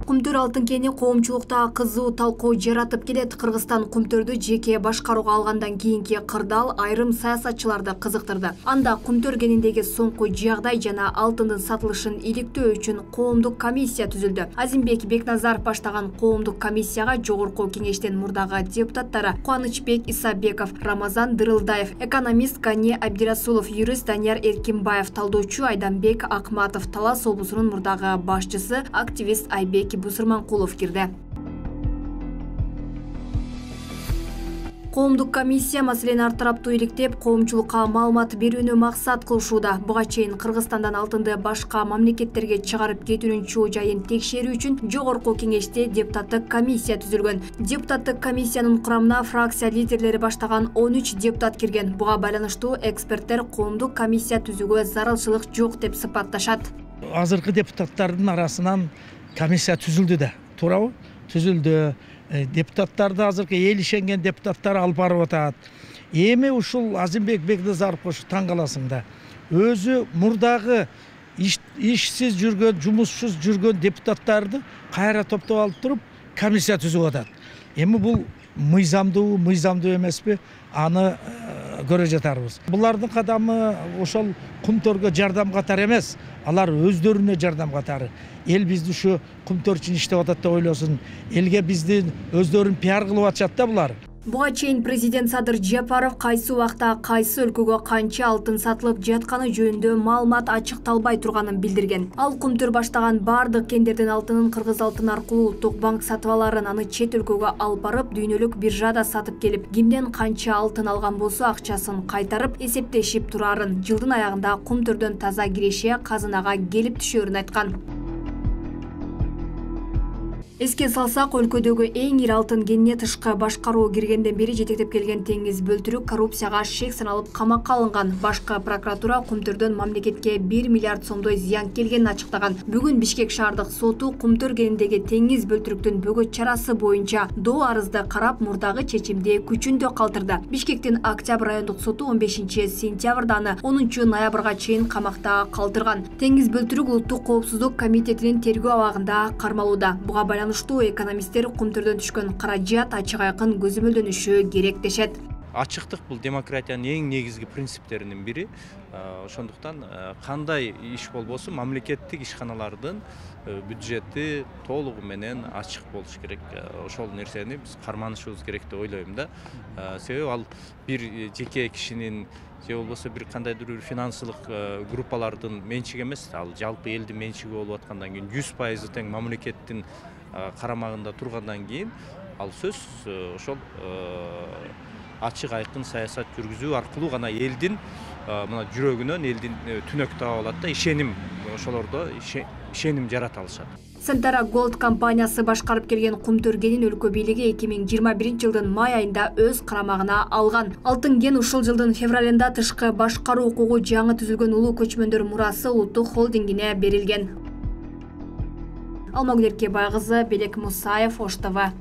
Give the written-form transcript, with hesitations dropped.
Кумтөр алтын кени коомчулукта кызуу талкуу жаратып келет. Кыргызстан кумтөрдү жеке башкарууга алгандан кийинки кырдаал айрым саясатчыларды кызыктырды. Анда кумтөр кениндеги соңку жагдай жана алтындын сатылышын иликтөө үчүн коомдук комиссия түзүлдү. Азимбек Бекназаров баштаган коомдук комиссияга жогорку кеңештин мурдагы депутаттары Кубанычбек Исабеков, Рамазан Дырылдаев, экономист Гане Абдирасулов, юрист Данияр Эркинбаев, талдоочу Айданбек Акматов, Талас облусунун мурдагы башчысы активист Айбек Бусурманкулов кирди. Коомдук комиссия маселени ар тараптуу иликтеп, коомчулукка маалымат берүүнү максат кылышууда. Буга чейин Кыргызстандан алтынды башка мамлекеттерге чыгарып кетүүнүн чоо жайын текшерүү үчүн жогорку кеңеште депутаттык комиссия түзүлгөн. Депутаттык комиссиянын курамына фракция лидерлери баштаган 13 депутат кирген. Буга байланыштуу эксперттер коомдук комиссия түзүүгө зарылчылык жок деп сыпатташат. Азыркы депутаттардын арасынан комиссия түзүлдү да, туурабы? Түзүлдү. Депутаттарды азыркы эл ишенген депутаттар алып барып атат. Эми ушул Азимбек Бекназаров таң каласың да. Өзү мурдагы ишсиз жүргөн, жумушсуз жүргөн депутаттарды кайра топтоп алып туруп комиссия түзүп атат. Эми бул мыйзамдуу эмеспи? Аны көрө жатарбыз. Булардын кадамы ошол кумтөргө жардам катары эмес, алар өздөрүнө жардам катары. Эл бизди ушу кумтөр үчүн иштеп атат деп ойлосун. Элге бизди өздөрүн пиар кылып атышат да булар. Буга чейин президент Садыр Жапаров кайсы убакта кайсы өлкөгө канча алтын сатылып жатканы жөнүндө маалымат ачыкталбай турганын билдирген. Ал кумтөр баштаган бардык кендердин алтынын Кыргыз алтын аркылуу Улуттук банк сатып аларын, аны чет өлкөгө алып барып, дүйнөлүк биржада сатып келип, кимден канча алтын алган болсо акчасын кайтарып эсептешип турарын, жылдын аягында кумтөрдөн таза киреше казынага келип түшөрүн айткан. Эске салсак, өлкөдөгү эң ири алтын кенине тышкы башкаруу киргенден бери жетектеп келген Теңиз Бөлтүрүк коррупцияга шек саналып камакка алынган. Башкы прокуратура кумтөрдөн мамлекетке 1 миллиард сомдой зыян келгенин ачыктаган. Бүгүн Бишкек шаардык соту кумтөр кениндеги Теңиз Бөлтүрүктүн бөгөт чарасы боюнча доо арызды карап, мурдагы чечимди күчүндө калтырды. Бишкектин Октябрь райондук соту 15-сентябрда аны 10-ноябрга чейин камакта калтырган. Теңиз Бөлтүрүк Улуттук коопсуздук комитетинин тергөө абагында кармалууда. Буга экономисттер кумтөрдөн түшкөн каражат ачык айкын көзөмөлдөнүшү керек дешет. Ачыктык бул демократиянын эң негизги принциптеринин бири. Ошондуктан кандай иш болбосун мамлекеттик ишканалардын бюджети толугу менен ачык болуш керек. Ошол нерсени биз карманышыбыз керек деп ойлойм да. Себеби ал бир жеке кишинин же болбосо бир кандайдыр бир финансылык группалардын менчиги эмес, ал жалпы элдин менчиги болуп аткандан кийин 100% тең мамлекеттин карамагында тургандан кийин ал сөз ошол ачык айкын саясат жүргүзүү аркылуу гана элдин мына жүрөгүнөн элдин түнөк таап алат да, ишеним, ошолордо ишеним жарата алышат. Сентара Gold компаниясы башкарып келген кумтөр кенин өлкө бийлиги 2021 жылдын май айында өз карамагына алган. Алтын кен ушул жылдын февралында тышкы башкаруу укугу жаңы түзүлгөн улуу көчмөндөр мурасы улуттук холдингине берилген. Алмагүл Эркебай кызы, Белек Мусаев, Ош ТВ.